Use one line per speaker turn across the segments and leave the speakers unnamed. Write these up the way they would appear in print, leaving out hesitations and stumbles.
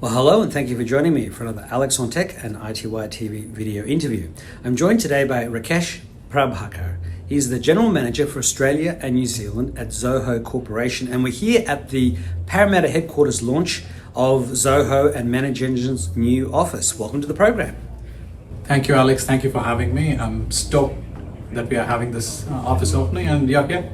Well, hello and thank you for joining me for another Alex on Tech and iTWire TV video interview. I'm joined today by Rakesh Prabhakar. He's the General Manager for Australia and New Zealand at Zoho Corporation, and we're here at the Parramatta headquarters launch of Zoho and ManageEngine's new office. Welcome to the program.
Thank you, Alex. Thank you for having me. I'm stoked that we are having this office opening, and you're here.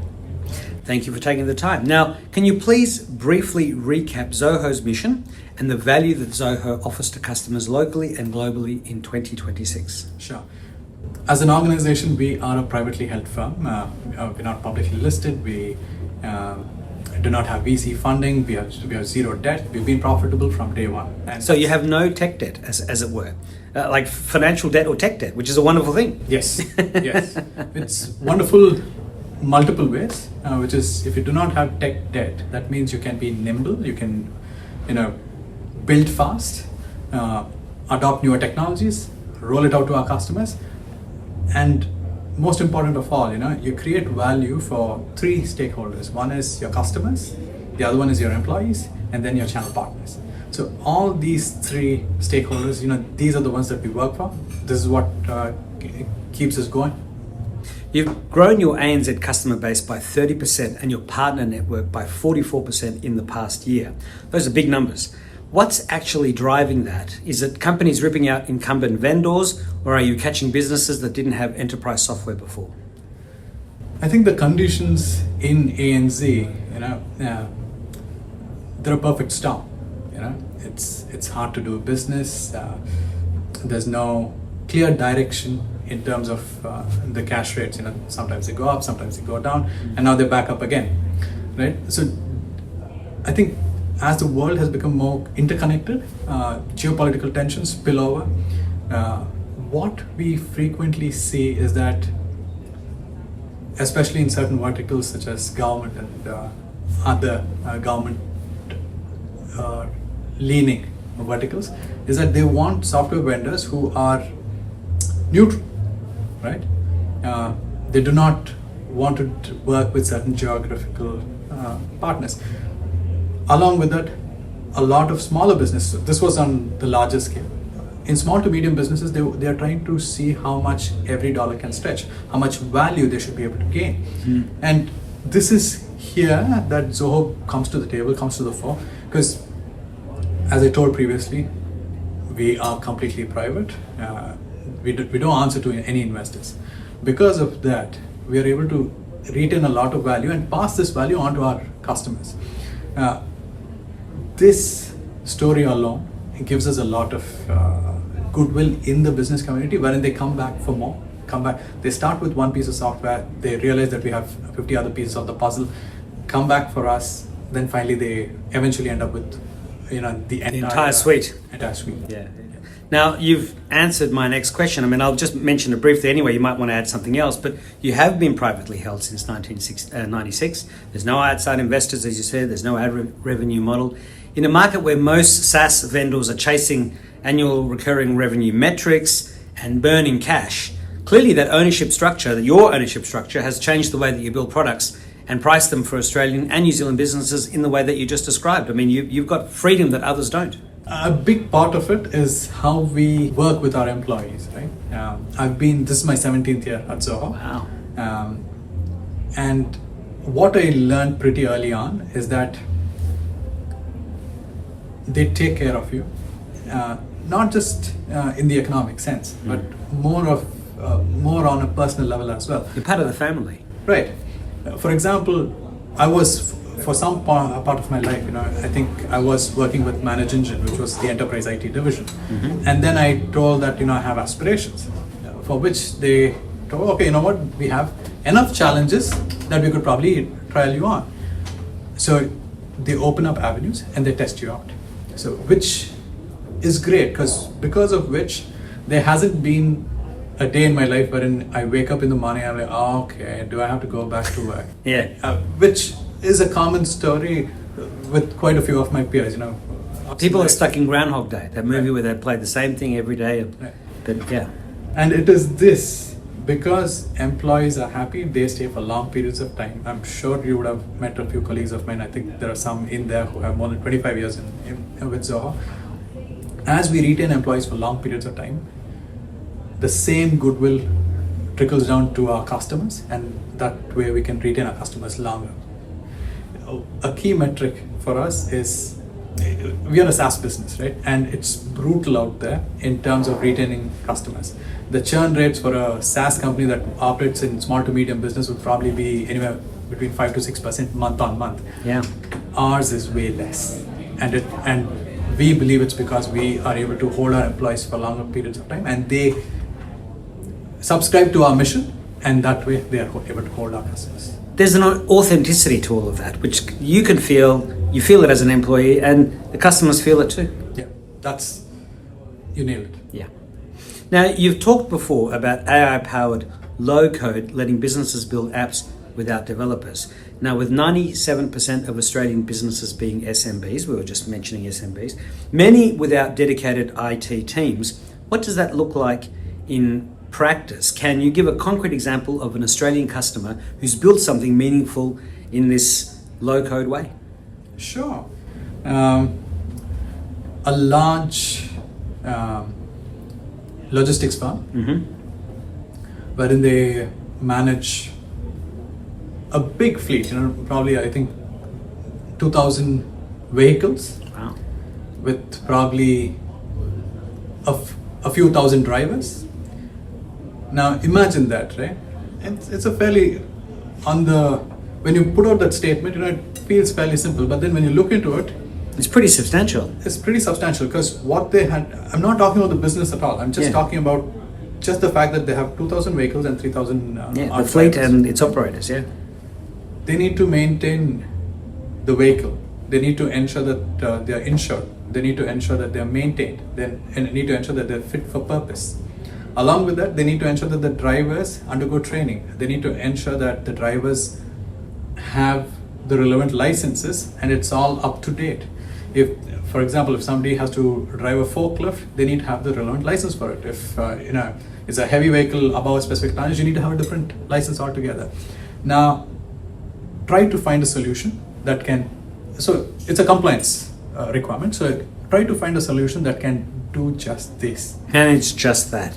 Thank you for taking the time. Now, can you please briefly recap Zoho's mission and the value that Zoho offers to customers locally and globally in 2026?
Sure. As an organization, we are a privately held firm. We're not publicly listed. We do not have VC funding. We have zero debt. We've been profitable from day one.
And so you have no tech debt, as it were, like financial debt or tech debt, which is a wonderful thing.
Yes, yes. It's wonderful multiple ways, which is if you do not have tech debt, that means you can be nimble, you can, build fast, adopt newer technologies, roll it out to our customers, and most important of all, you create value for three stakeholders. One is your customers, the other one is your employees, and then your channel partners. So all these three stakeholders, these are the ones that we work for. This is what keeps us going.
You've grown your ANZ customer base by 30% and your partner network by 44% in the past year. Those are big numbers. What's actually driving that? Is it companies ripping out incumbent vendors, or are you catching businesses that didn't have enterprise software before?
I think the conditions in ANZ, they're a perfect storm. It's hard to do business. There's no clear direction in terms of the cash rates. Sometimes they go up, sometimes they go down, and now they're back up again, right? So I think as the world has become more interconnected, geopolitical tensions spill over. What we frequently see is that, especially in certain verticals such as government and other government leaning verticals, is that they want software vendors who are neutral, right? They do not want to work with certain geographical partners. Along with that, a lot of smaller businesses, this was on the larger scale. In small to medium businesses, they are trying to see how much every dollar can stretch, how much value they should be able to gain. And this is here that Zoho comes to the table, comes to the fore, because as I told previously, we are completely private. We don't answer to any investors. Because of that, we are able to retain a lot of value and pass this value on to our customers. This story alone gives us a lot of goodwill in the business community, wherein they come back for more. They start with one piece of software, they realize that we have 50 other pieces of the puzzle, come back for us, then finally they eventually end up with the
entire suite. Yeah. Now, you've answered my next question. I'll just mention it briefly anyway. You might want to add something else, but you have been privately held since 1996. There's no outside investors, as you said. There's no ad revenue model. In a market where most SaaS vendors are chasing annual recurring revenue metrics and burning cash, clearly that your ownership structure has changed the way that you build products and price them for Australian and New Zealand businesses in the way that you just described. You've got freedom that others don't.
A big part of it is how we work with our employees, right? This is my 17th year at Zoho.
Wow.
And what I learned pretty early on is that they take care of you, not just in the economic sense, but more on a personal level as well.
You're part of the family.
Right. For example, I was, for some part of my life, I think I was working with ManageEngine, which was the enterprise IT division. And then I told that, I have aspirations, for which they told, okay, we have enough challenges that we could probably trial you on. So they open up avenues and they test you out. So, which is great, because of which there hasn't been a day in my life wherein I wake up in the morning and I'm like, okay, do I have to go back to work?
Yeah.
Which is a common story with quite a few of my peers,
People are stuck in Groundhog Day, that movie where they play the same thing every day. But yeah.
And it is this, because employees are happy, they stay for long periods of time. I'm sure you would have met a few colleagues of mine. I think there are some in there who have more than 25 years with Zoho. as we retain employees for long periods of time, the same goodwill trickles down to our customers, and that way we can retain our customers longer. A key metric for us is, we are a SaaS business, right? And it's brutal out there in terms of retaining customers. The churn rates for a SaaS company that operates in small to medium business would probably be anywhere between 5 to 6% month on month.
Yeah.
Ours is way less, and we believe it's because we are able to hold our employees for longer periods of time, and they subscribe to our mission, and that way they are able to hold our customers.
There's an authenticity to all of that, which you can feel. You feel it as an employee, and the customers feel it too.
Yeah, you nailed it.
Yeah. Now, you've talked before about AI-powered low-code, letting businesses build apps without developers. Now, with 97% of Australian businesses being SMBs, we were just mentioning SMBs, many without dedicated IT teams, what does that look like in practice? Can you give a concrete example of an Australian customer who's built something meaningful in this low-code way?
Sure. A large logistics firm, wherein they manage a big fleet, probably I think 2,000 vehicles.
Wow.
With probably a few thousand drivers. Now imagine that, right? It's a fairly, when you put out that statement, it feels fairly simple, but then when you look into it,
it's pretty substantial.
It's pretty substantial, because what they had, I'm not talking about the business at all, I'm just talking about just the fact that they have 2,000 vehicles and 3,000
the fleet and its operators.
They need to maintain the vehicle, they need to ensure that they are insured, they need to ensure that they are maintained, and need to ensure that they're fit for purpose. Along with that, they need to ensure that the drivers undergo training. They need to ensure that the drivers have the relevant licenses and it's all up to date. If, for example, if somebody has to drive a forklift, they need to have the relevant license for it. If it's a heavy vehicle above a specific tonnage, you need to have a different license altogether. Now, try to find a solution that can, so it's a compliance requirement, so try to find a solution that can do just this.
And it's just that.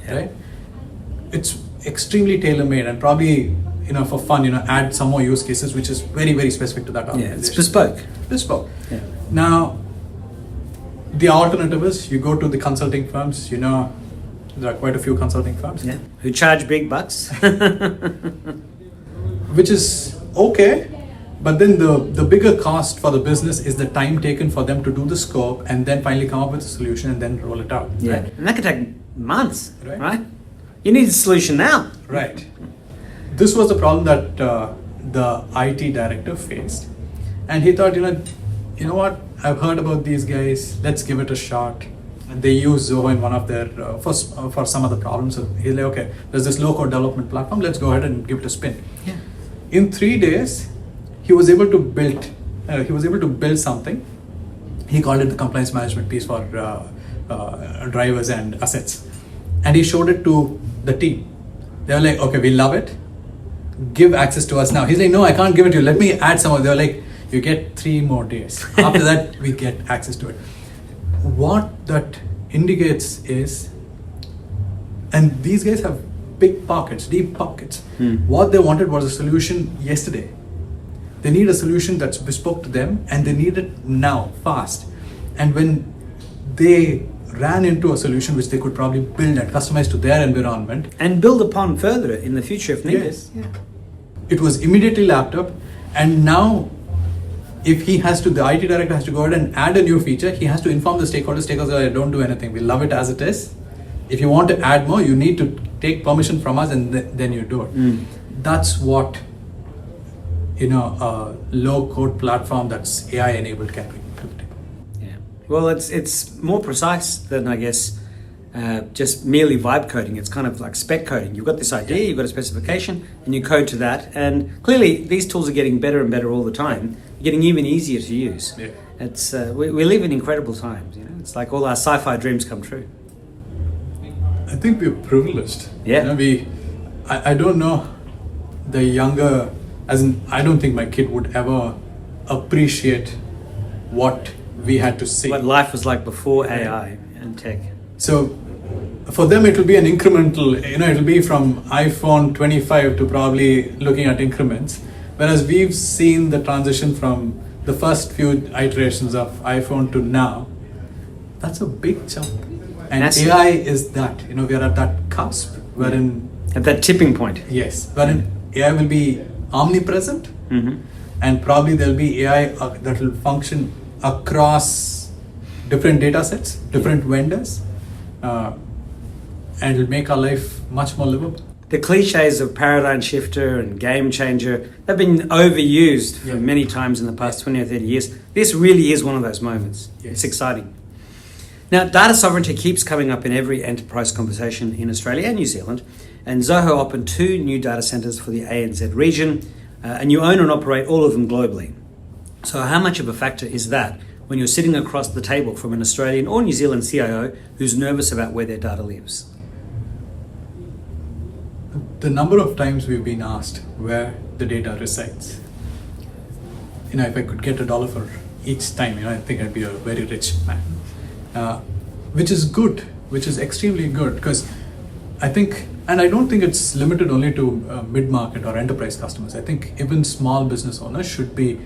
Right? It's extremely tailor-made, and probably, for fun, add some more use cases, which is very, very specific to that organization.
Yeah, it's bespoke.
Bespoke.
Yeah.
Now, the alternative is you go to the consulting firms, there are quite a few consulting firms.
Yeah. Who charge big bucks.
Which is okay, but then the bigger cost for the business is the time taken for them to do the scope and then finally come up with a solution and then roll it out.
Yeah,
right?
And that could take months, right? You need a solution now.
Right. This was the problem that the IT director faced, and he thought, you know what? I've heard about these guys. Let's give it a shot. And they use Zoho in one of their for some of the problems. So he's like, okay, there's this low-code development platform. Let's go ahead and give it a spin.
Yeah.
In 3 days, he was able to build something. He called it the compliance management piece for drivers and assets, and he showed it to the team. They were like, okay, we love it. Give access to us now. He's like, no, I can't give it to you. Let me add some more. They were like, you get 3 more days. After that, we get access to it. What that indicates is, and these guys have big pockets, deep pockets. What they wanted was a solution yesterday. They need a solution that's bespoke to them, and they need it now, fast. And when they ran into a solution which they could probably build and customize to their environment
and build upon further in the future if needed.
Yes. Yeah. It was immediately lapped up, and now if the IT director has to go ahead and add a new feature, he has to inform the stakeholders, don't do anything, we love it as it is. If you want to add more, you need to take permission from us, and then you do it. That's what a low-code platform that's AI-enabled can bring to the table.
Yeah. Well, it's more precise than, I guess, just merely vibe coding. It's kind of like spec coding. You've got this idea, you've got a specification, and you code to that. And clearly, these tools are getting better and better all the time, getting even easier to use.
Yeah.
It's we live in incredible times. It's like all our sci-fi dreams come true.
I think we're privileged.
Yeah.
I don't know the younger, I don't think my kid would ever appreciate what we had to see.
What life was like before AI and tech.
So for them, it will be an incremental, it will be from iPhone 25 to probably looking at increments. Whereas we've seen the transition from the first few iterations of iPhone to now. That's a big jump. And
Massive.
AI is that, we are at that cusp wherein,
At that tipping point.
yes, wherein AI will be omnipresent,
Mm-hmm.
and probably there'll be AI that will function across different data sets, different vendors, and it'll make our life much more livable.
The cliches of paradigm shifter and game changer have been overused for many times in the past 20 or 30 years. This really is one of those moments.
Yes.
It's exciting. Now, data sovereignty keeps coming up in every enterprise conversation in Australia and New Zealand. And Zoho opened 2 new data centres for the ANZ region, and you own and operate all of them globally. So how much of a factor is that when you're sitting across the table from an Australian or New Zealand CIO who's nervous about where their data lives?
The number of times we've been asked where the data resides. If I could get $1 for each time, I think I'd be a very rich man. Which is good, which is extremely good, because I think, and I don't think it's limited only to mid-market or enterprise customers. I think even small business owners should be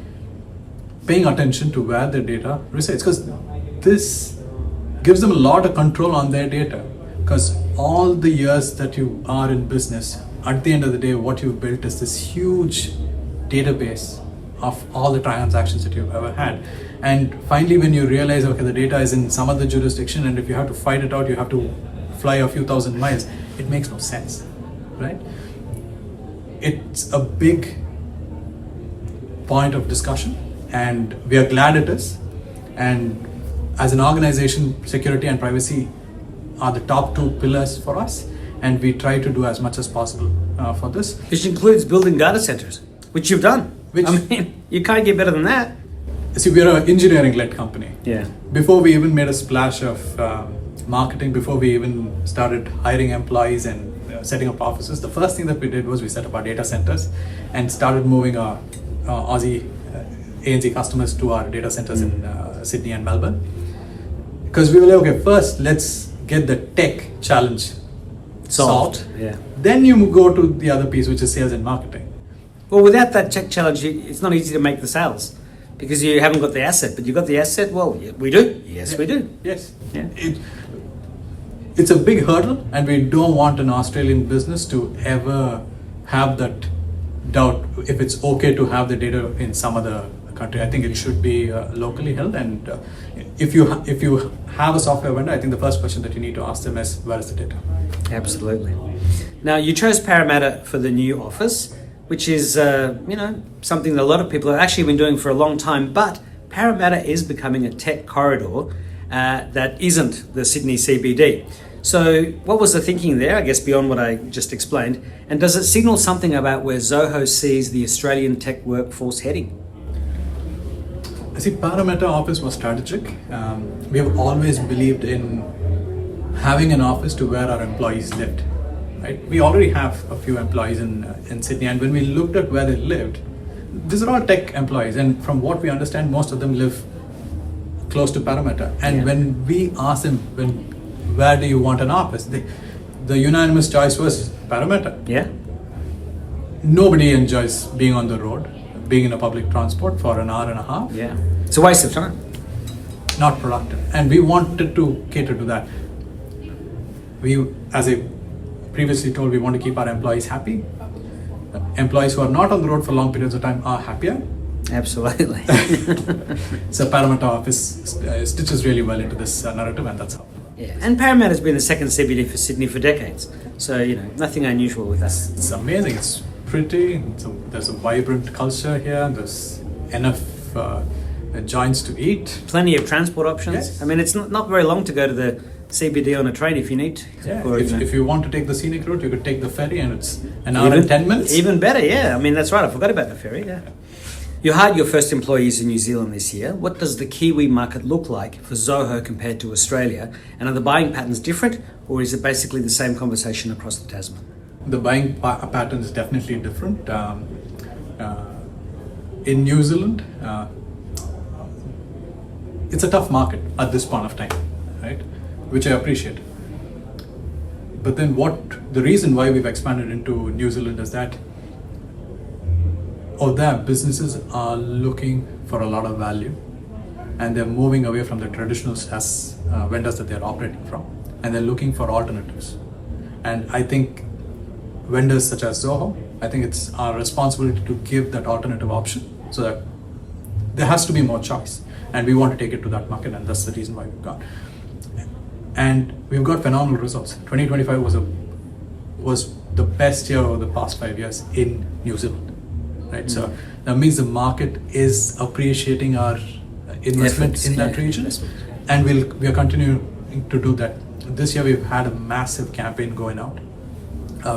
paying attention to where their data resides, because this gives them a lot of control on their data. Because all the years that you are in business, at the end of the day, what you've built is this huge database of all the transactions that you've ever had. And finally, when you realize, okay, the data is in some other jurisdiction, and if you have to fight it out, you have to fly a few thousand miles, it makes no sense, right? It's a big point of discussion, and we are glad it is. And as an organization, security and privacy are the top 2 pillars for us, and we try to do as much as possible for this.
Which includes building data centers, which you've done. You can't get better than that.
See, we're an engineering-led company.
Yeah.
Before we even made a splash of marketing, before we even started hiring employees and setting up offices, the first thing that we did was we set up our data centers and started moving our Aussie ANZ customers to our data centers in Sydney and Melbourne. Because we were like, okay, first let's get the tech challenge solved.
Yeah.
Then you go to the other piece, which is sales and marketing.
Well, without that tech challenge, it's not easy to make the sales because you haven't got the asset. But you've got the asset. Well, we do. Yes, we do.
Yes.
Yeah.
It's a big hurdle, and we don't want an Australian business to ever have that doubt if it's okay to have the data in some other country. I think it should be locally held, and if you have a software vendor, I think the first question that you need to ask them is, where is the data?
Absolutely. Now, you chose Parramatta for the new office, which is something that a lot of people have actually been doing for a long time, but Parramatta is becoming a tech corridor that isn't the Sydney CBD. So what was the thinking there, I guess, beyond what I just explained? And does it signal something about where Zoho sees the Australian tech workforce heading?
I see Parramatta office was strategic. We have always believed in having an office to where our employees lived. Right? We already have a few employees in Sydney, and when we looked at where they lived, these are all tech employees, and from what we understand, most of them live close to Parramatta. And when we asked them, where do you want an office? The unanimous choice was Parramatta.
Yeah.
Nobody enjoys being on the road, being in a public transport for an hour and a half.
Yeah. It's a waste of time.
Not productive. And we wanted to cater to that. We, as I previously told, we want to keep our employees happy. Employees who are not on the road for long periods of time are happier.
Absolutely.
So Parramatta office stitches really well into this narrative, and that's how.
Yeah. And Parramatta has been the second CBD for Sydney for decades. So, nothing unusual with that.
It's amazing. It's pretty. There's a vibrant culture here. There's enough joints to eat.
Plenty of transport options.
Yes.
I mean, it's not very long to go to the CBD on a train if you need to.
Yeah.
Or,
if you want to take the scenic route, you could take the ferry, and it's an hour and 10 minutes.
Even better, yeah. I mean, that's right. I forgot about the ferry, yeah. You hired your first employees in New Zealand this year. What does the Kiwi market look like for Zoho compared to Australia? And are the buying patterns different, or is it basically the same conversation across the Tasman?
The buying pattern is definitely different. In New Zealand, it's a tough market at this point of time, right? Which I appreciate. But then the reason why we've expanded into New Zealand is that their businesses are looking for a lot of value, and they're moving away from the traditional SaaS vendors that they're operating from, and they're looking for alternatives. And I think vendors such as Zoho, I think it's our responsibility to give that alternative option so that there has to be more choice, and we want to take it to that market, and that's the reason why we've gone. And we've got phenomenal results. 2025 was the best year over the past 5 years in New Zealand, right? Mm-hmm. So that means the market is appreciating our investment in that region, and we are continuing to do that. This year we've had a massive campaign going out.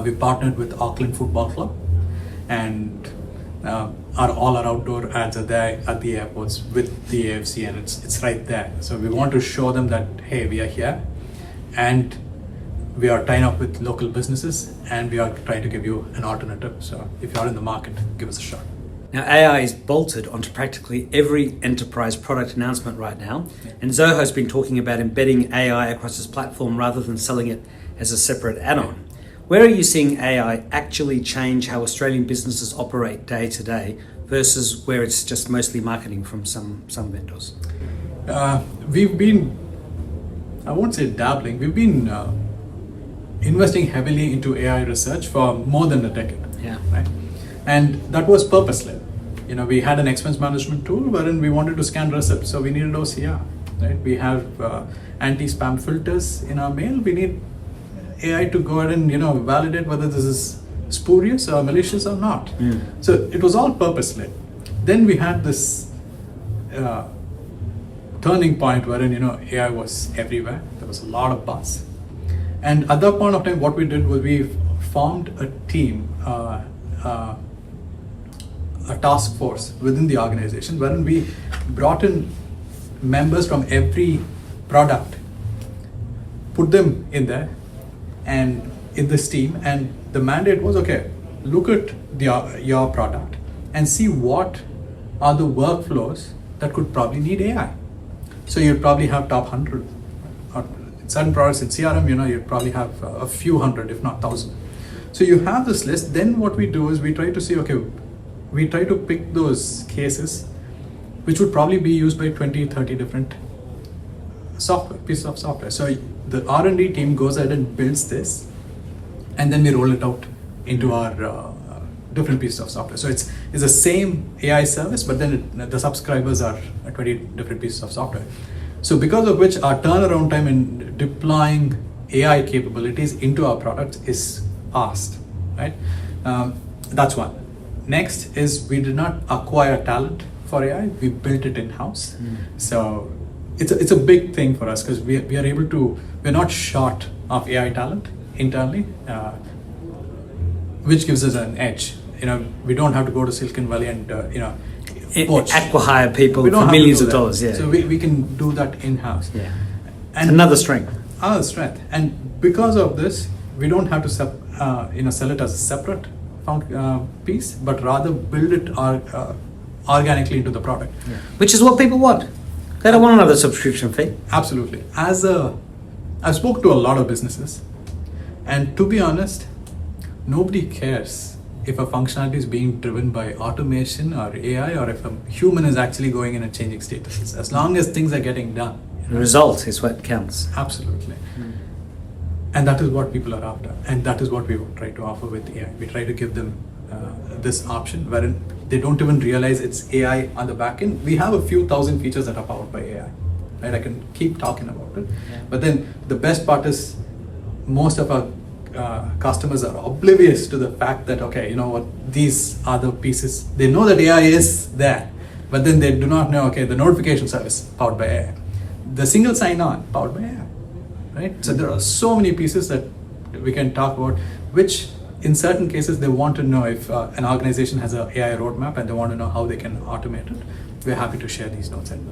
We partnered with Auckland Football Club, and all our outdoor ads are there at the airports with the AFC, and it's right there. So we want to show them that, hey, we are here, and we are tying up with local businesses, and we are trying to give you an alternative. So if you're in the market, give us a shot.
Now, AI is bolted onto practically every enterprise product announcement right now, and Zoho's been talking about embedding AI across its platform rather than selling it as a separate add-on. Where are you seeing AI actually change how Australian businesses operate day to day versus where it's just mostly marketing from some vendors?
We've been, I won't say dabbling, we've been investing heavily into AI research for more than a decade.
Yeah.
Right? And that was purpose-led. We had an expense management tool wherein we wanted to scan receipts, so we needed OCR. Right? We have anti-spam filters in our mail. We need AI to go ahead and validate whether this is spurious or malicious or not. Mm. So it was all purpose-led. Then we had this turning point wherein AI was everywhere. There was a lot of buzz, and at that point of time, what we did was we formed a team, a task force within the organization, wherein we brought in members from every product, put them in there, and in this team, and the mandate was, okay, look at your product and see what are the workflows that could probably need AI. So you'd probably have top 100, or certain products in CRM, you'd probably have a few hundred, if not 1,000. So you have this list. Then what we do is we try to see, okay, we try to pick those cases which would probably be used by 20, 30 different pieces of software. So the R&D team goes ahead and builds this, and then we roll it out into our different pieces of software. So it's the same AI service, but then the subscribers are 20 different pieces of software. So because of which our turnaround time in deploying AI capabilities into our products is fast, right? That's one. Next is we did not acquire talent for AI, we built it in-house. So it's a big thing for us because we're not short of AI talent internally, which gives us an edge. We don't have to go to Silicon Valley and
acquire people for millions of dollars. Yeah.
So we can do that in-house.
Yeah. And another strength.
Another strength. And because of this, we don't have to sell it as a separate piece, but rather build it organically into the product.
Yeah. Which is what people want. They don't want another subscription fee.
Absolutely. I've spoken to a lot of businesses, and to be honest, nobody cares if a functionality is being driven by automation or AI, or if a human is actually going in and changing statuses, as long as things are getting done.
The result is what counts.
Absolutely. And that is what people are after, and that is what we try to offer with AI. We try to give them this option wherein they don't even realize it's AI on the back end. We have a few thousand features that are powered by AI, right? I can keep talking about it, but then the best part is most of our customers are oblivious to the fact that, okay, you know what, these are the pieces. They know that AI is there, but then they do not know, okay, the notification service powered by AI, the single sign-on powered by AI, right? So there are so many pieces that we can talk about, which in certain cases they want to know if an organization has an AI roadmap and they want to know how they can automate it. We're happy to share these notes and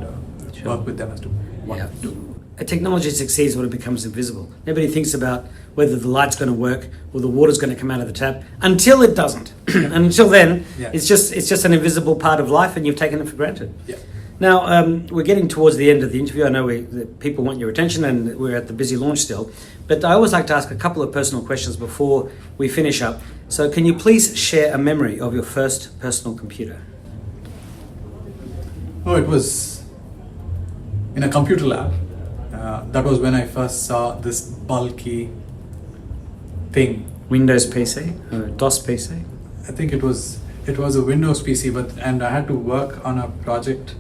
work with them as to what to do.
A technology succeeds when it becomes invisible. Nobody thinks about whether the light's going to work or the water's going to come out of the tap until it doesn't. And until then, it's just an invisible part of life, and you've taken it for granted.
Yeah.
Now, we're getting towards the end of the interview. I know that people want your attention and we're at the busy launch still. But I always like to ask a couple of personal questions before we finish up. So can you please share a memory of your first personal computer?
Oh, it was in a computer lab. That was when I first saw this bulky thing.
Windows PC or DOS PC?
I think it was a Windows PC, and I had to work on a project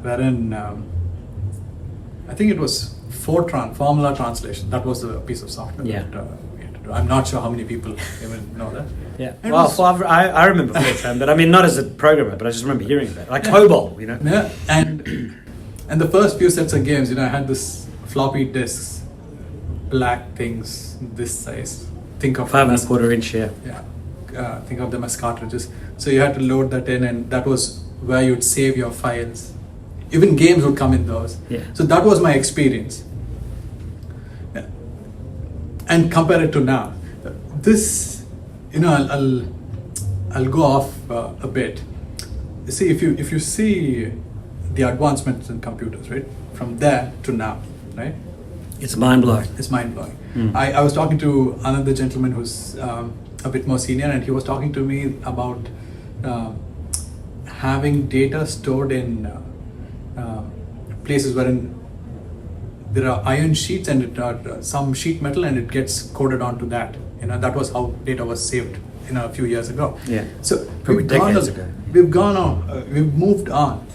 wherein I think it was Fortran, formula translation. That was the piece of software
Yeah.
that we had to do. I'm not sure how many people even know that.
Yeah.
And
Well,
it was-
I remember Fortran, but I mean, not as a programmer, but I just remember hearing about it. Like COBOL, you know?
Yeah, and the first few sets of games, I had this floppy disks, black things this size. Think of
5.25 inch, yeah.
Yeah, think of them as cartridges. So you had to load that in, and that was where you'd save your files. Even games would come in those.
Yeah.
So that was my experience. Yeah. And compare it to now. This, I'll go off a bit. You see, if you see the advancements in computers, right, from there to now, right?
It's mind-blowing.
It's mind-blowing. I was talking to another gentleman who's a bit more senior, and he was talking to me about having data stored in places wherein there are iron sheets and some sheet metal, and it gets coded onto that. That was how data was saved a few years ago.
Yeah.
So
Probably decades ago.
We've gone on. We've moved on,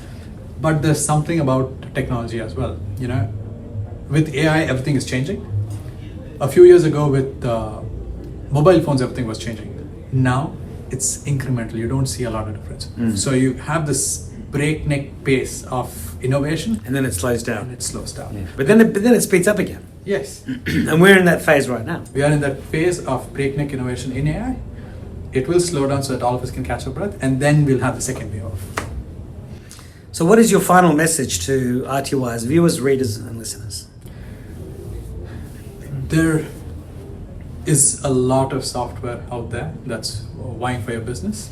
but there's something about technology as well. With AI, everything is changing. A few years ago, with mobile phones, everything was changing. Now, it's incremental. You don't see a lot of difference. So you have this breakneck pace of innovation,
And then it slows
and
down.
it slows down.
Yeah. But then it speeds up again.
Yes,
And we're in that phase right now.
we are in that phase of breakneck innovation in AI. It will slow down so that all of us can catch our breath, and then we'll have the second wave of.
So what is your final message to iTWire's viewers, readers and listeners?
There is a lot of software out there that's vying for your business.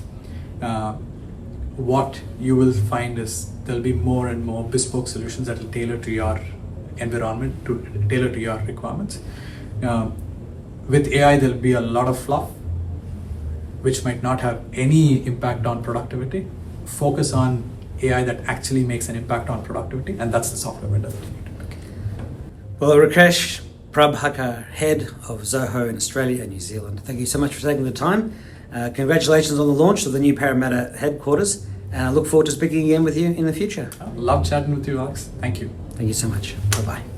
What you will find is there'll be more and more bespoke solutions that will tailor to your environment, to tailor to your requirements. With AI, there'll be a lot of fluff, which might not have any impact on productivity. Focus on AI that actually makes an impact on productivity, and that's the software vendor that you need to pick.
Well, Rakesh Prabhakar, head of Zoho in Australia and New Zealand. Thank you so much for taking the time. Congratulations on the launch of the new Parramatta headquarters, and I look forward to speaking again with you in the future.
Love chatting with you, Alex. Thank you.
Thank you so much. Bye-bye.